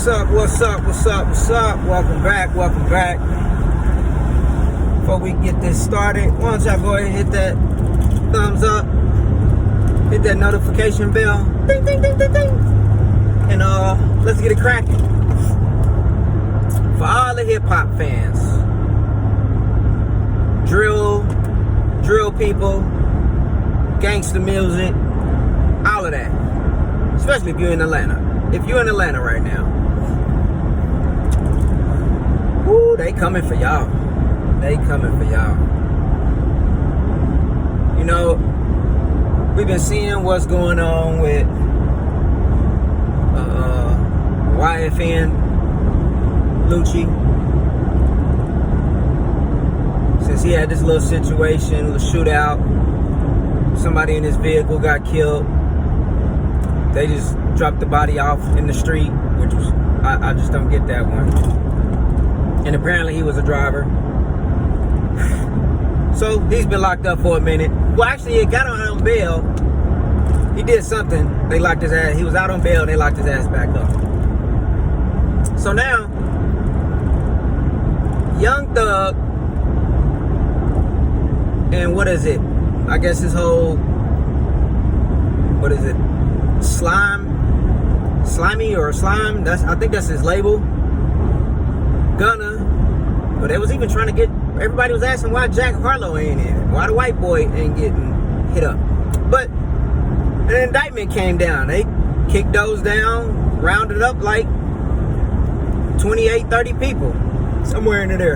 What's up? Welcome back. Before we get this started, why don't y'all go ahead and hit that thumbs up, hit that notification bell, ding, ding, ding, ding, ding. And let's get it cracking. For all the hip-hop fans, drill people, gangster music, all of that, especially if you're in Atlanta. If you're in Atlanta right now, woo, they coming for y'all. You know, we've been seeing what's going on with YFN Lucci. Since he had this little situation, a shootout, somebody in his vehicle got killed. They just dropped the body off in the street, which was, I just don't get that one. And apparently he was a driver. So he's been locked up for a minute. Well, actually, he got on bail. He did something. They locked his ass. He was out on bail. They locked his ass back up. So now, Young Thug, and what is it? I guess his whole, what is it? Slimy or Slime, I think that's his label. Gunna. But they was even trying to get, everybody was asking why Jack Harlow ain't in it. Why the white boy ain't getting hit up. But an indictment came down. They kicked those down, rounded up like 28, 30 people. Somewhere in there.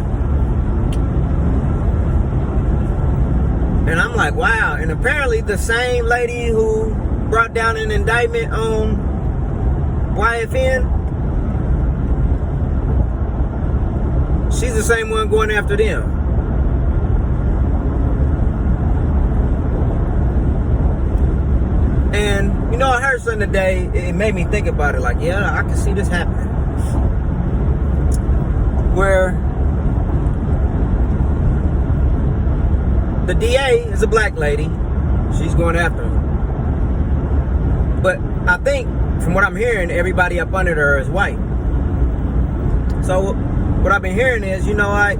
And I'm like, wow. And apparently the same lady who brought down an indictment on YFN, she's the same one going after them. And, you know, I heard something today, it made me think about it, like, yeah, I can see this happening. Where the DA is a black lady, she's going after him. But I think, from what I'm hearing, everybody up under her is white. So what I've been hearing is, you know what,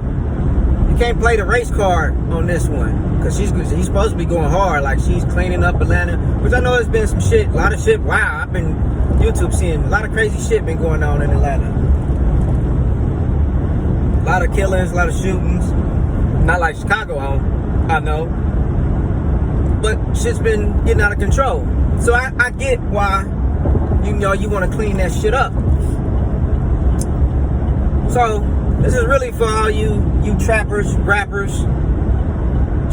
you can't play the race card on this one. Because he's supposed to be going hard, like she's cleaning up Atlanta. Which I know there's been some shit, a lot of shit. Wow, I've been YouTube seeing a lot of crazy shit been going on in Atlanta. A lot of killings, a lot of shootings. Not like Chicago, I know. But shit's been getting out of control. So I get why, you know, you want to clean that shit up. So this is really for all you trappers, rappers,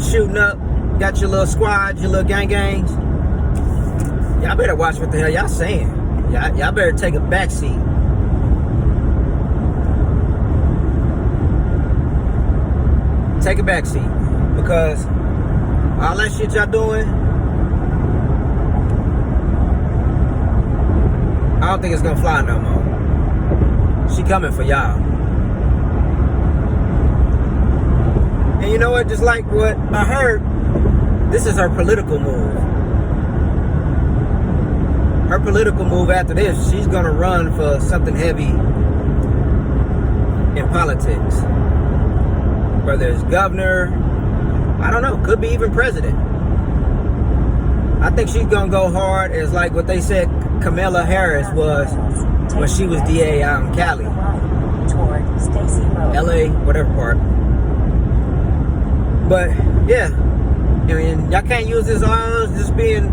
shooting up, got your little squads, your little gangs. Y'all better watch what the hell y'all saying. Y'all better take a back seat. Take a back seat. Because all that shit y'all doing, I don't think it's gonna fly no more. She coming for y'all. And you know what? Just like what I heard, this is her political move. Her political move after this, she's gonna run for something heavy in politics. Whether it's governor, I don't know, could be even president. I think she's gonna go hard as like what they said Kamala Harris was when she was DA out in Cali. LA, whatever part. But yeah, I mean, y'all can't use this on just being,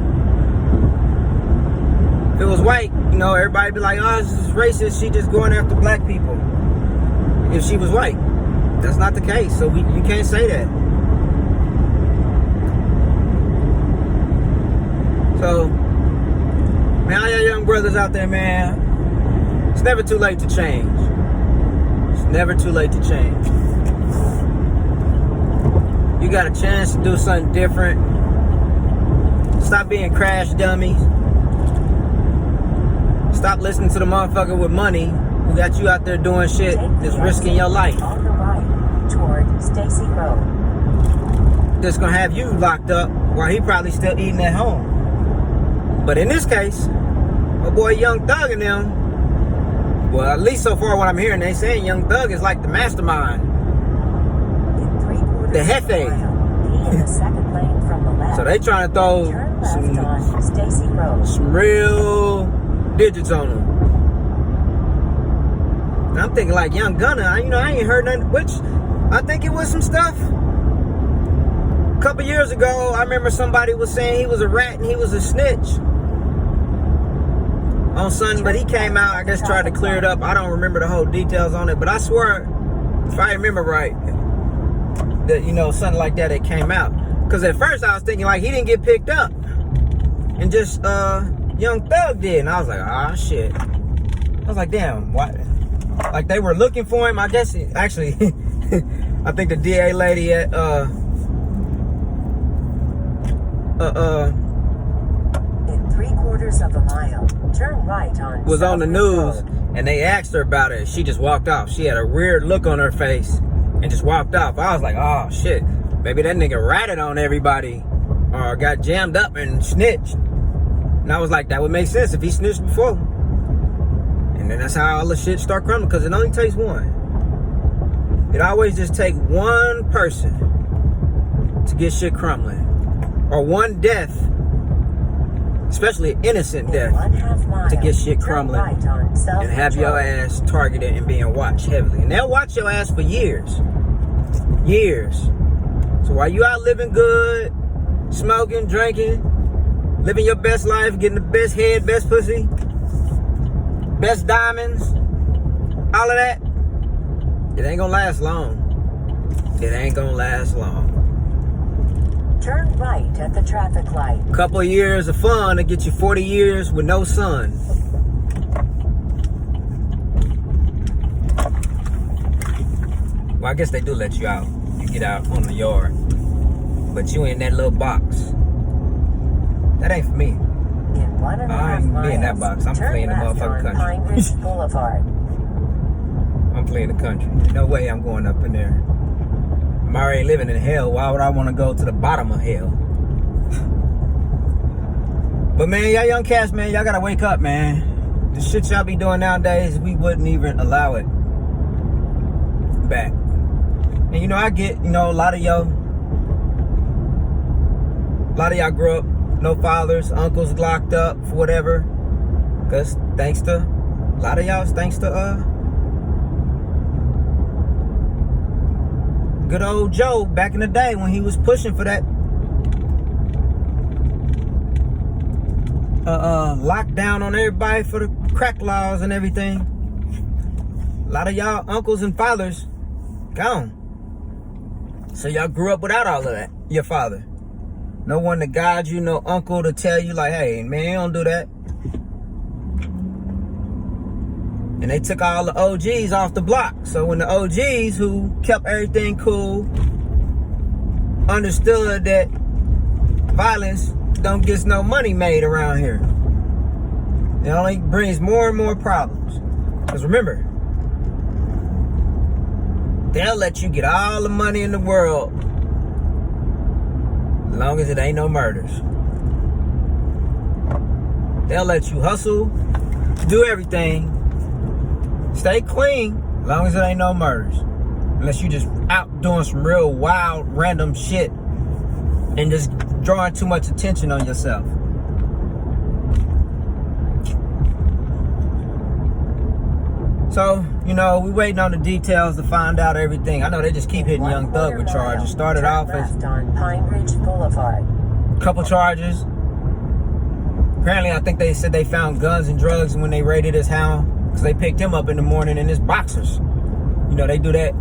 if it was white, you know, everybody be like, oh, this is racist, she just going after black people. If she was white. That's not the case, so you can't say that. So, man, all y'all young brothers out there, man, it's never too late to change. It's never too late to change. You got a chance to do something different. Stop being crash dummies. Stop listening to the motherfucker with money who got you out there doing shit that's risking your life. On the right toward Stacy Road. That's gonna have you locked up while he probably still eating at home. But in this case, my boy Young Thug and them, Well, at least so far what I'm hearing, they saying Young Thug is like the mastermind. In 3/4 The of a Hefe. mile, be in the second lane from the left. So they trying to throw Turn left on Stacy Road. some real digits on him. And I'm thinking like Young Gunna, I ain't heard nothing, which I think it was some stuff. A couple years ago, I remember somebody was saying he was a rat and he was a snitch on something, but he came out, I guess, tried to clear it up. I don't remember the whole details on it, but I swear, if I remember right, that, something like that, it came out. Because at first I was thinking like he didn't get picked up and just Young Thug did, and I was like, ah, shit. I was like, damn, what? Like they were looking for him. I guess actually, I think the DA lady at In 3/4 of a mile, turn right on was on the news, Road. and they asked her about it. She just walked off. She had a weird look on her face and just walked off. I was like, oh shit, maybe that nigga ratted on everybody or got jammed up and snitched. And I was like, that would make sense if he snitched before. And then that's how all the shit start crumbling, because it only takes one. It always just take one person to get shit crumbling, or one death, especially an innocent In death, 1/2 mile, to get shit turn crumbling right on South and have your Road. ass targeted and being watched heavily. And they'll watch your ass for years. Years. So while you out living good, smoking, drinking, living your best life, getting the best head, best pussy, best diamonds, all of that, it ain't gonna last long. It ain't gonna last long. Turn right at the traffic light. Couple of years of fun to get you 40 years with no sun. Well, I guess they do let you out. You get out on the yard. But you in that little box. That ain't for me. In 1.5 I ain't miles, me in that box. I'm turn playing the left motherfucking on country. Pine Ridge Boulevard. I'm playing the country. No way I'm going up in there. I'm already living in hell. Why would I want to go to the bottom of hell? But man, y'all young cats, man, y'all gotta wake up, man. The shit y'all be doing nowadays, we wouldn't even allow it back. And I get, a lot of y'all grew up, no fathers, uncles locked up for whatever. Cause thanks to good old Joe back in the day when he was pushing for that lockdown on everybody for the crack laws and everything. A lot of y'all uncles and fathers gone. So y'all grew up without all of that. Your father. No one to guide you, no uncle to tell you like, hey man, don't do that. And they took all the OGs off the block. So when the OGs who kept everything cool understood that violence don't get no money made around here, it only brings more and more problems. Because remember, they'll let you get all the money in the world as long as it ain't no murders. They'll let you hustle, do everything, stay clean, as long as it ain't no murders. Unless you just out doing some real wild, random shit and just drawing too much attention on yourself. So, we waiting on the details to find out everything. I know they just keep hitting Young Thug with charges. Started off as left on Pine Ridge Boulevard. a couple charges. Apparently, I think they said they found guns and drugs when they raided his house. Because they picked him up in the morning in his boxers. They do that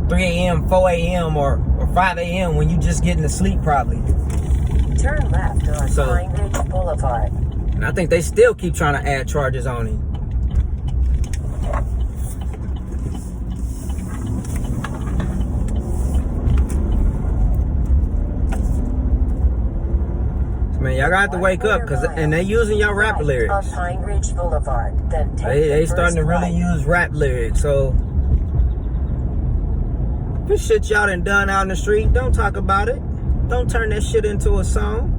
3 a.m., 4 a.m., or 5 a.m. when you just getting to sleep probably. Turn left on Pine Ridge Boulevard. And I think they still keep trying to add charges on him. Man, y'all got to wake up, and they using y'all rap lyrics. On Pine Ridge Boulevard, then take They starting to really use rap lyrics. So this shit y'all done out in the street, don't talk about it. Don't turn that shit into a song.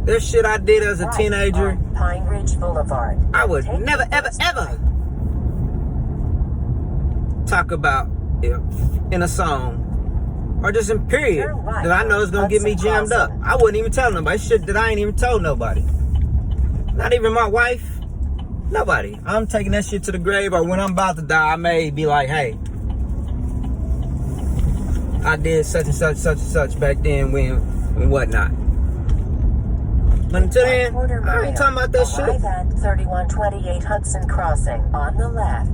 There's shit I did as a Right teenager. on Pine Ridge Boulevard. I would Take never, the ever, first ever right. talk about it in a song or just in period Turn right that I know is gonna get me Hudson jammed up. Crossing. I wouldn't even tell nobody. Shit that I ain't even told nobody. Not even my wife. Nobody. I'm taking that shit to the grave, or when I'm about to die, I may be like, hey, I did such and such, such and such back then when and whatnot. But until then, I ain't talking about that shit. Arrive at 3128 Hudson Crossing on the left.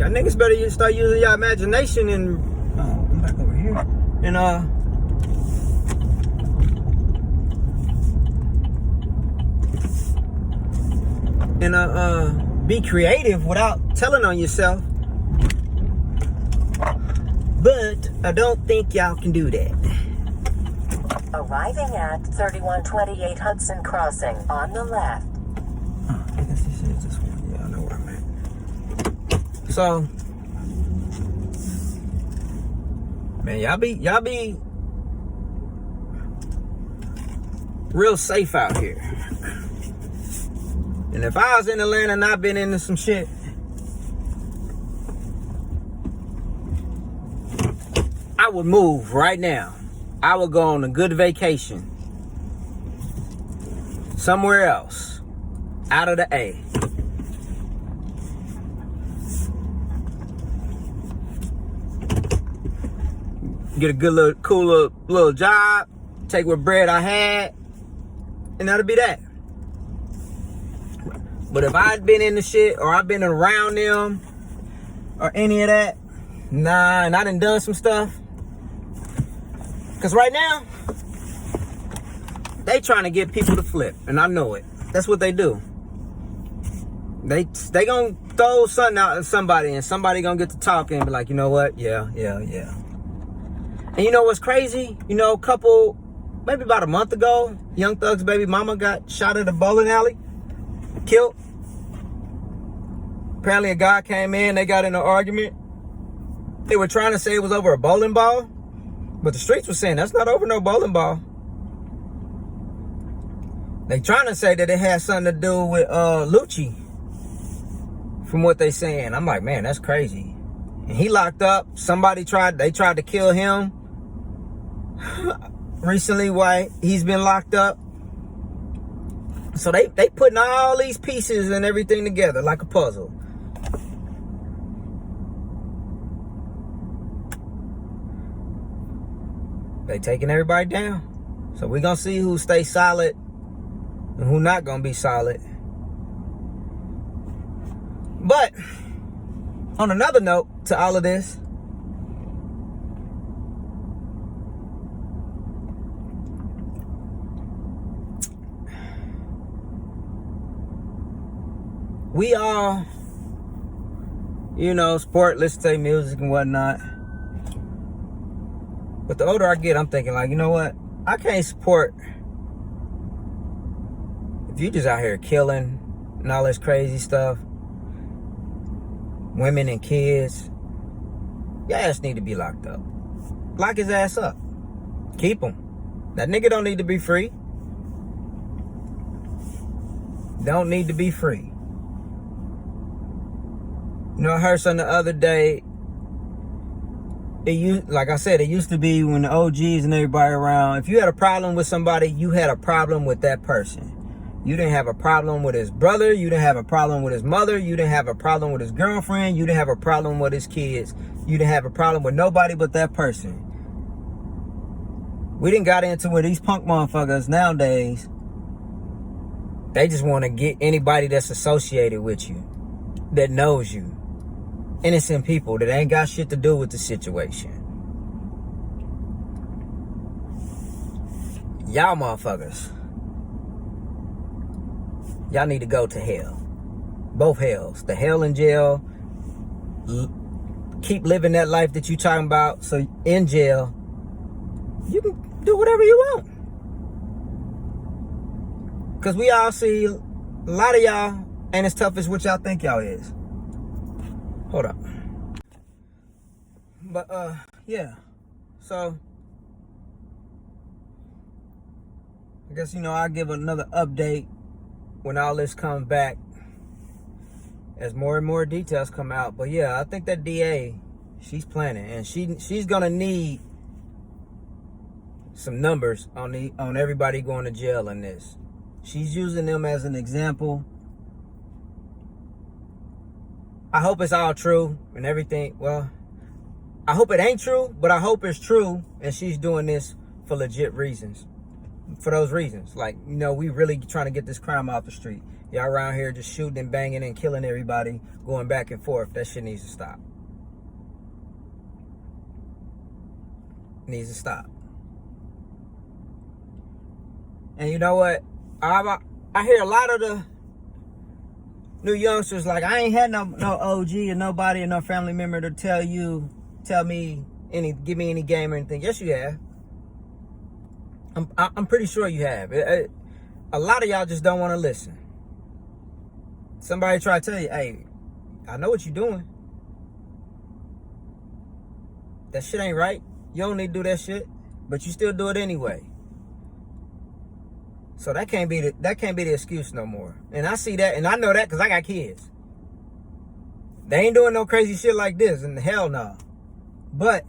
Y'all niggas better start using your imagination and I'm back over here. And be creative without telling on yourself. But I don't think y'all can do that. Arriving at 3128 Hudson Crossing on the left. I guess this is this one. Yeah, I know where I'm at. So, man, y'all be real safe out here. And if I was in Atlanta and I've been into some shit, I would move right now. I would go on a good vacation somewhere else, out of the A. Get a good little, cool little job, take what bread I had, and that'll be that. But if I'd been in the shit, or I've been around them, or any of that, nah, and I done some stuff. Cause right now, they trying to get people to flip, and I know it. That's what they do. They gonna throw something out at somebody, and somebody gonna get to talking and be like, you know what? Yeah. And you know what's crazy? You know, maybe about a month ago, Young Thug's baby mama got shot at a bowling alley, killed. Apparently a guy came in, they got in an argument. They were trying to say it was over a bowling ball, but the streets were saying that's not over no bowling ball. They trying to say that it had something to do with Lucci, from what they saying. I'm like, man, that's crazy. And he locked up. They tried to kill him recently. Why he's been locked up. So they putting all these pieces and everything together like a puzzle. They taking everybody down. So we're gonna see who stays solid and who not gonna be solid. But on another note to all of this, we all, sport, listen to music and whatnot. But the older I get, I'm thinking like, you know what? I can't support if you just out here killing and all this crazy stuff. Women and kids, your ass need to be locked up. Lock his ass up. Keep him. That nigga don't need to be free. Don't need to be free. I heard something the other day. Like I said, it used to be when the OGs and everybody around, if you had a problem with somebody, you had a problem with that person. You didn't have a problem with his brother. You didn't have a problem with his mother. You didn't have a problem with his girlfriend. You didn't have a problem with his kids. You didn't have a problem with nobody but that person. We didn't got into where these punk motherfuckers nowadays, they just want to get anybody that's associated with you, that knows you. Innocent people that ain't got shit to do with the situation. Y'all motherfuckers, y'all need to go to hell. Both hells. The hell in jail. Keep living that life that you talking about. So in jail, you can do whatever you want. Because we all see a lot of y'all ain't as tough as what y'all think y'all is. Hold up. But yeah. So I guess, I'll give another update when all this comes back as more and more details come out. But yeah, I think that DA, she's planning, and she's gonna need some numbers on everybody going to jail in this. She's using them as an example. I hope it's all true and everything. Well, I hope it ain't true, but I hope it's true, and she's doing this for legit reasons. For those reasons, like, we really trying to get this crime off the street. Y'all around here just shooting and banging and killing everybody, going back and forth. That shit needs to stop. Needs to stop. And you know what? I hear a lot of the new youngsters like, I ain't had no OG or nobody or no family member to give me any game or anything. Yes, you have. I'm pretty sure you have. A lot of y'all just don't want to listen. Somebody try to tell you, hey, I know what you're doing. That shit ain't right. You don't need to do that shit, but you still do it anyway. So that can't be the excuse no more. And I see that, and I know that because I got kids. They ain't doing no crazy shit like this, and hell no. But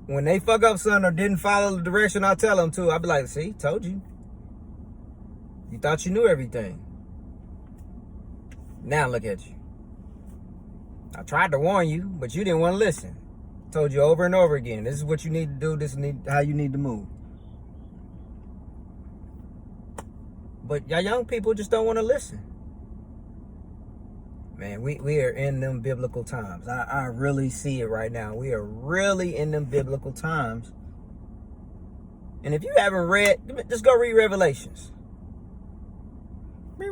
when they fuck up something or didn't follow the direction I tell them to, I'll be like, see, told you. You thought you knew everything. Now look at you. I tried to warn you, but you didn't want to listen. Told you over and over again, this is what you need to do, this is how you need to move. But y'all young people just don't want to listen. Man, we are in them biblical times. I really see it right now. We are really in them biblical times. And if you haven't read, just go read Revelations. Read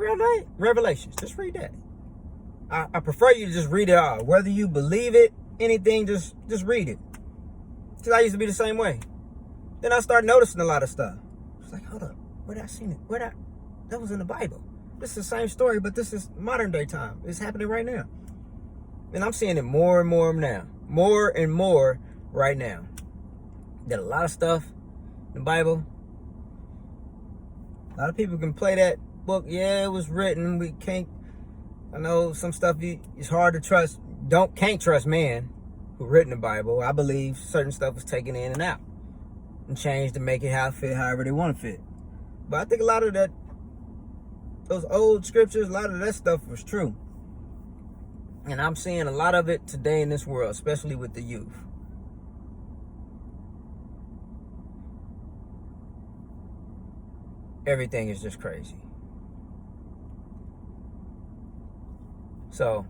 Revelations. Just read that. I prefer you to just read it all. Whether you believe it, anything, just read it. Because I used to be the same way. Then I started noticing a lot of stuff. It's like, hold up, where did I see it? That was in the Bible. This is the same story, but this is modern day time. It's happening right now. And I'm seeing it more and more now. More and more right now. That a lot of stuff in the Bible. A lot of people can play that book. Yeah, it was written. We can't. I know some stuff it's hard to trust. Can't trust man who written the Bible. I believe certain stuff was taken in and out and changed to make it however they want to fit. But I think a lot of that, those old scriptures, a lot of that stuff was true. And I'm seeing a lot of it today in this world, especially with the youth. Everything is just crazy. So,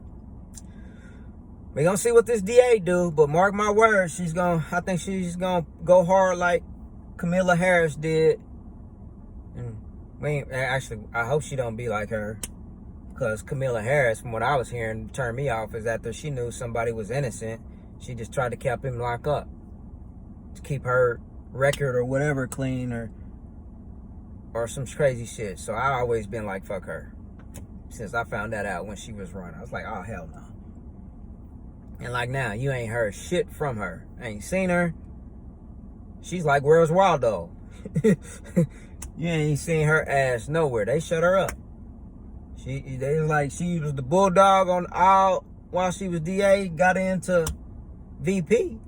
we're going to see what this DA do, but mark my words, I think she's going to go hard like Kamala Harris did. And I hope she don't be like her, because Kamala Harris, from what I was hearing, turned me off is after she knew somebody was innocent, she just tried to keep him locked up to keep her record or whatever clean or some crazy shit. So I always been like, fuck her. Since I found that out when she was running, I was like, oh, hell no. And like now, you ain't heard shit from her. Ain't seen her. She's like, where's Waldo? You ain't seen her ass nowhere. They shut her up. They was like, she was the bulldog on all while she was DA, got into VP.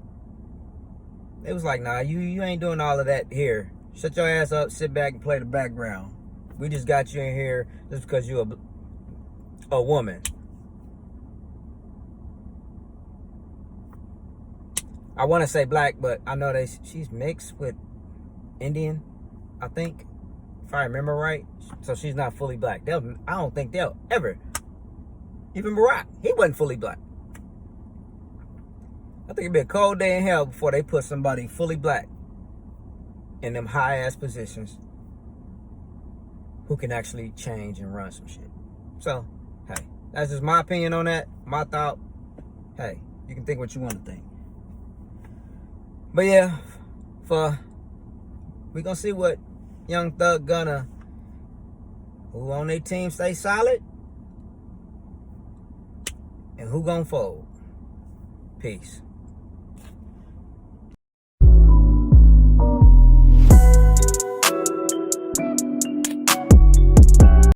They was like, nah, you ain't doing all of that here. Shut your ass up, sit back and play the background. We just got you in here just because you a woman. I want to say black, but I know she's mixed with Indian, I think, if I remember right. So she's not fully black. I don't think they'll ever. Even Barack, he wasn't fully black. I think it'd be a cold day in hell before they put somebody fully black in them high ass positions who can actually change and run some shit. So, hey, that's just my opinion on that. My thought. Hey, you can think what you want to think. But yeah, we gonna see what Young Thug Gunna, who on their team stay solid, and who gonna fold. Peace.